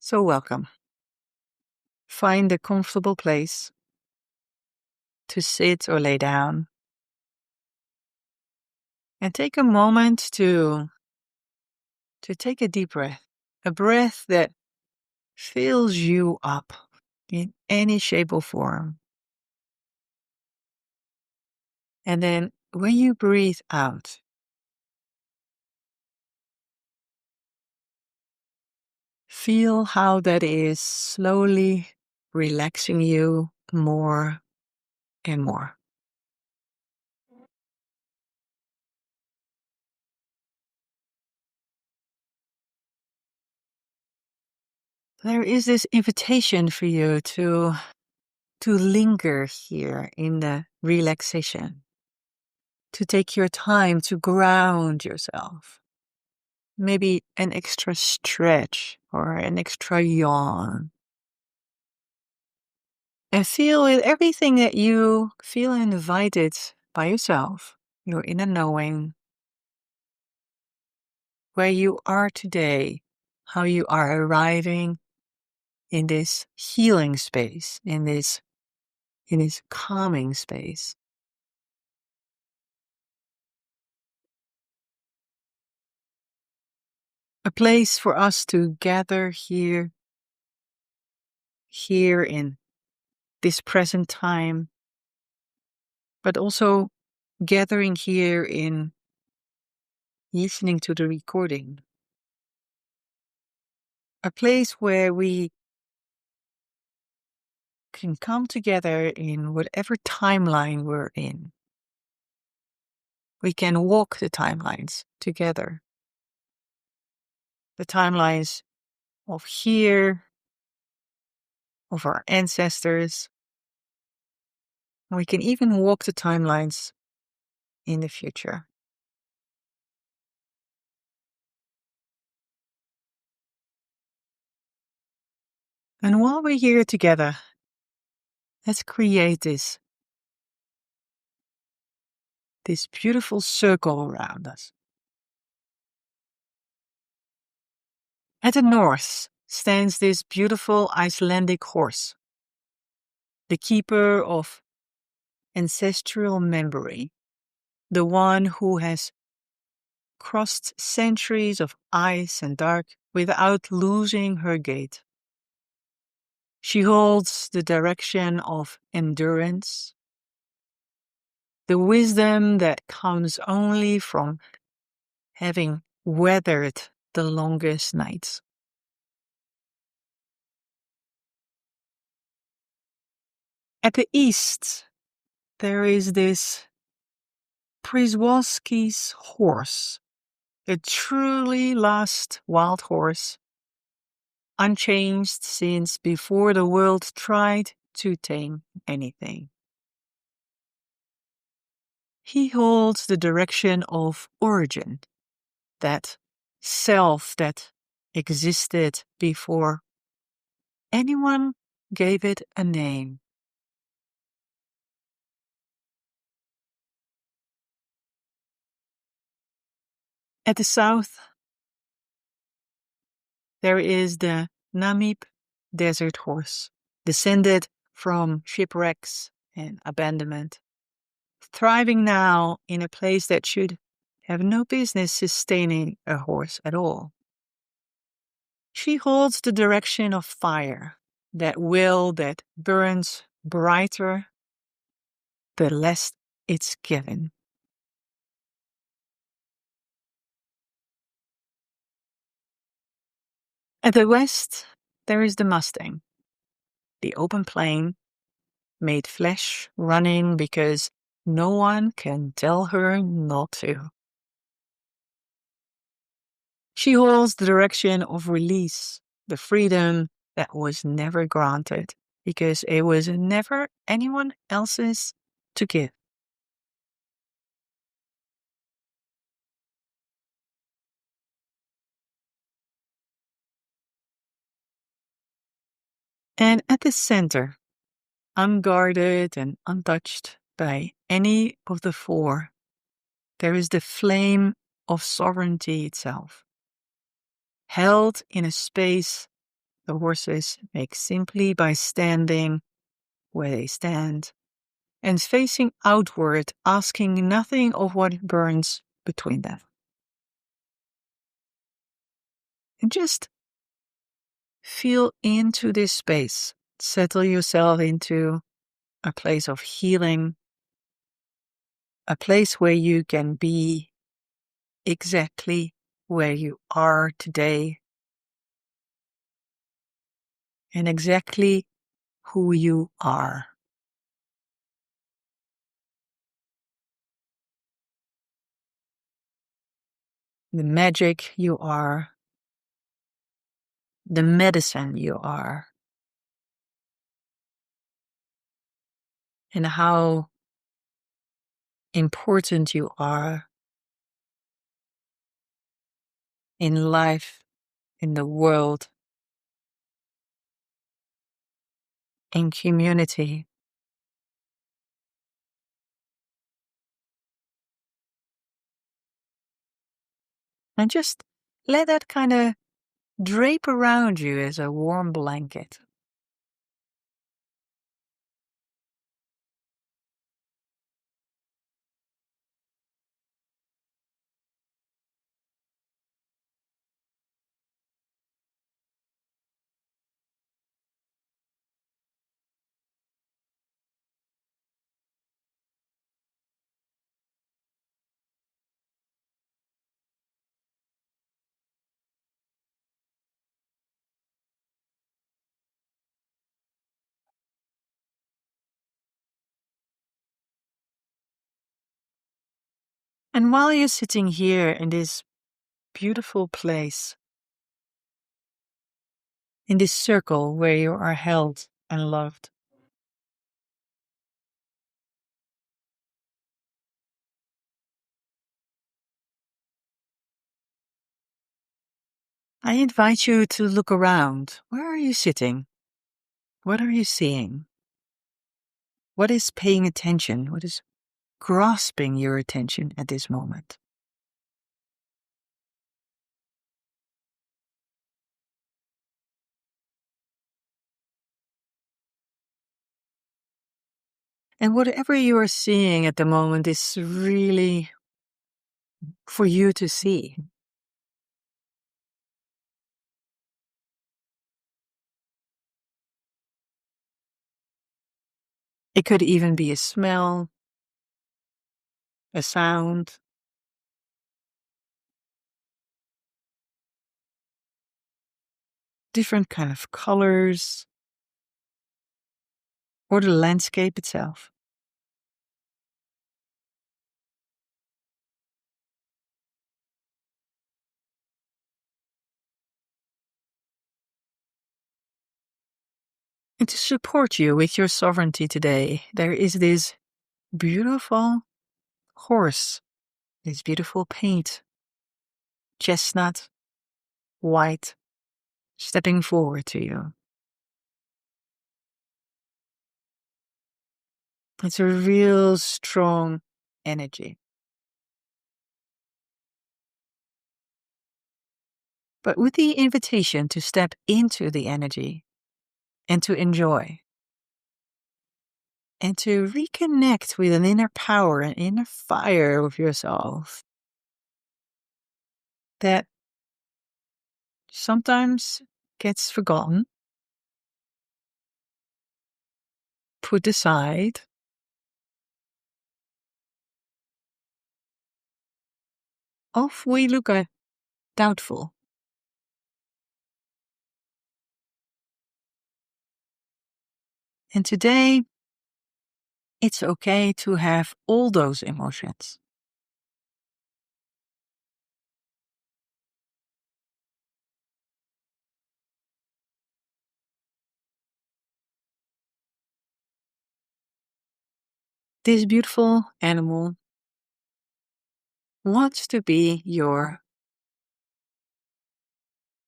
So welcome. Find a comfortable place to sit or lay down and take a moment to take a deep breath, a breath that fills you up in any shape or form. And then when you breathe out, feel how that is slowly relaxing you more and more. There is this invitation for you to linger here in the relaxation, to take your time to ground yourself. Maybe an extra stretch or an extra yawn. And feel with everything that you feel invited by yourself, your inner knowing, where you are today, how you are arriving in this healing space, in this calming space. A place for us to gather here in this present time, but also gathering here in listening to the recording. A place where we can come together in whatever timeline we're in. We can walk the timelines together. The timelines of here, of our ancestors. We can even walk the timelines in the future. And while we're here together, let's create this beautiful circle around us. At the north stands this beautiful Icelandic horse, the keeper of ancestral memory, the one who has crossed centuries of ice and dark without losing her gait. She holds the direction of endurance, the wisdom that comes only from having weathered the longest nights. At the east, there is this Przewalski's horse, a truly lost wild horse, unchanged since before the world tried to tame anything. He holds the direction of origin, that self that existed before anyone gave it a name. At the south, there is the Namib Desert horse, descended from shipwrecks and abandonment, thriving now in a place that should have no business sustaining a horse at all. She holds the direction of fire, that will that burns brighter the less it's given. At the west, there is the mustang, the open plain, made flesh, running because no one can tell her not to. She holds the direction of release, the freedom that was never granted, because it was never anyone else's to give. And at the center, unguarded and untouched by any of the four, there is the flame of sovereignty itself, held in a space the horses make simply by standing where they stand and facing outward, asking nothing of what burns between them. And just feel into this space. Settle yourself into a place of healing, a place where you can be exactly where you are today and exactly who you are. The magic you are, the medicine you are, and how important you are in life, in the world, in community. And just let that kind of drape around you as a warm blanket. And while you're sitting here in this beautiful place, in this circle where you are held and loved, I invite you to look around. Where are you sitting? What are you seeing? What is paying attention? What is grasping your attention at this moment? And whatever you are seeing at the moment is really for you to see. It could even be a smell, a sound, different kind of colors, or the landscape itself. And to support you with your sovereignty today, there is this beautiful horse, this beautiful paint, chestnut, white, stepping forward to you. It's a real strong energy. But with the invitation to step into the energy and to enjoy and to reconnect with an inner power, an inner fire of yourself that sometimes gets forgotten, put aside, of we look at doubtful. And today, it's okay to have all those emotions. This beautiful animal wants to be your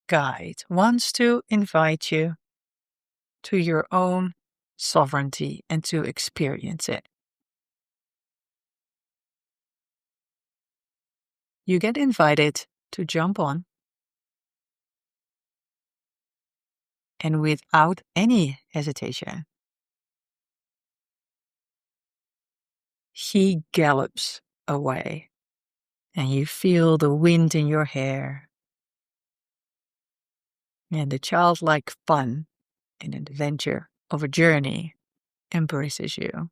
guide, wants to invite you to your own sovereignty and to experience it. You get invited to jump on and without any hesitation. He gallops away, and you feel the wind in your hair, and the childlike fun and adventure of a journey embraces you.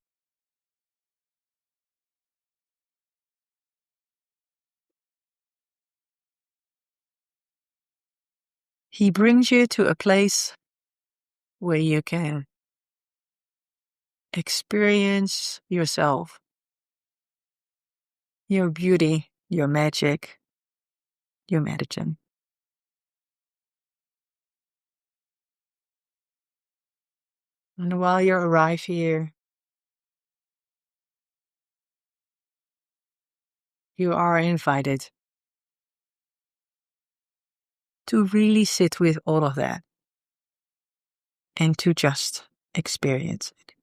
He brings you to a place where you can experience yourself, your beauty, your magic, your medicine. And while you arrive here, you are invited to really sit with all of that and to just experience it.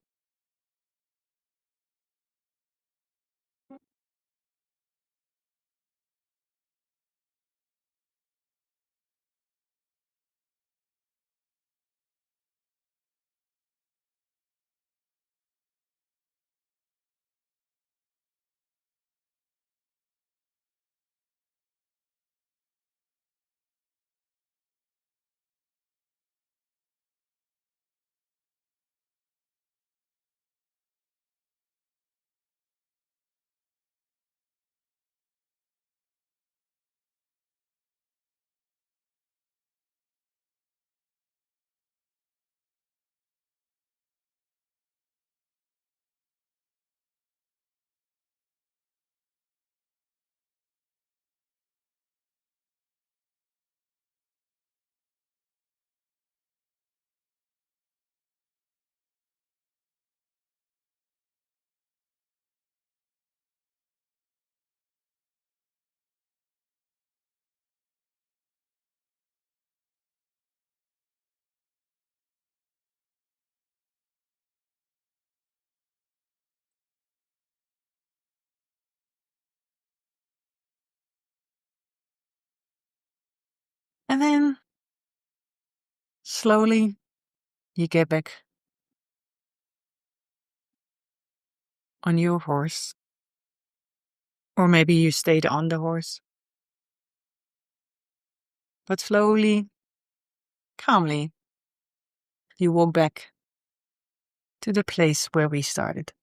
And then slowly you get back on your horse. Or maybe you stayed on the horse. But slowly, calmly, you walk back to the place where we started.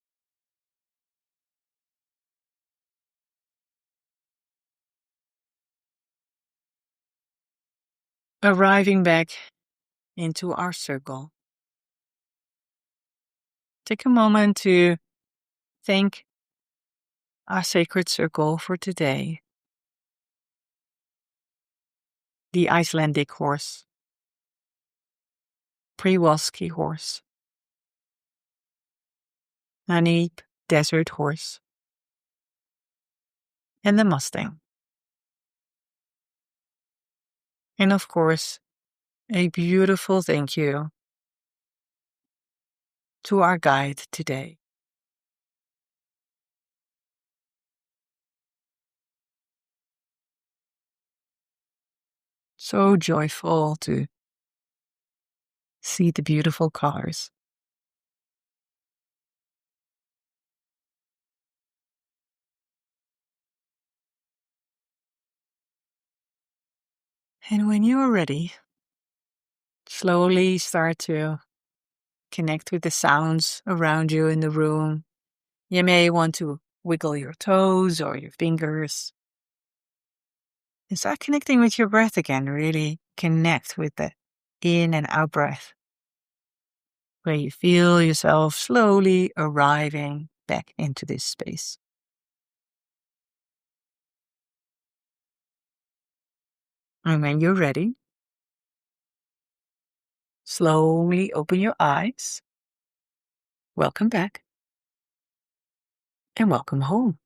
Arriving back into our circle. Take a moment to thank our sacred circle for today. The Icelandic horse, Przewalski horse, Namib Desert horse, and the mustang. And of course, a beautiful thank you to our guide today. So joyful to see the beautiful colors. And when you are ready, slowly start to connect with the sounds around you in the room. You may want to wiggle your toes or your fingers. And start connecting with your breath again. Really connect with the in and out breath, where you feel yourself slowly arriving back into this space. And when you're ready, slowly open your eyes. Welcome back and welcome home.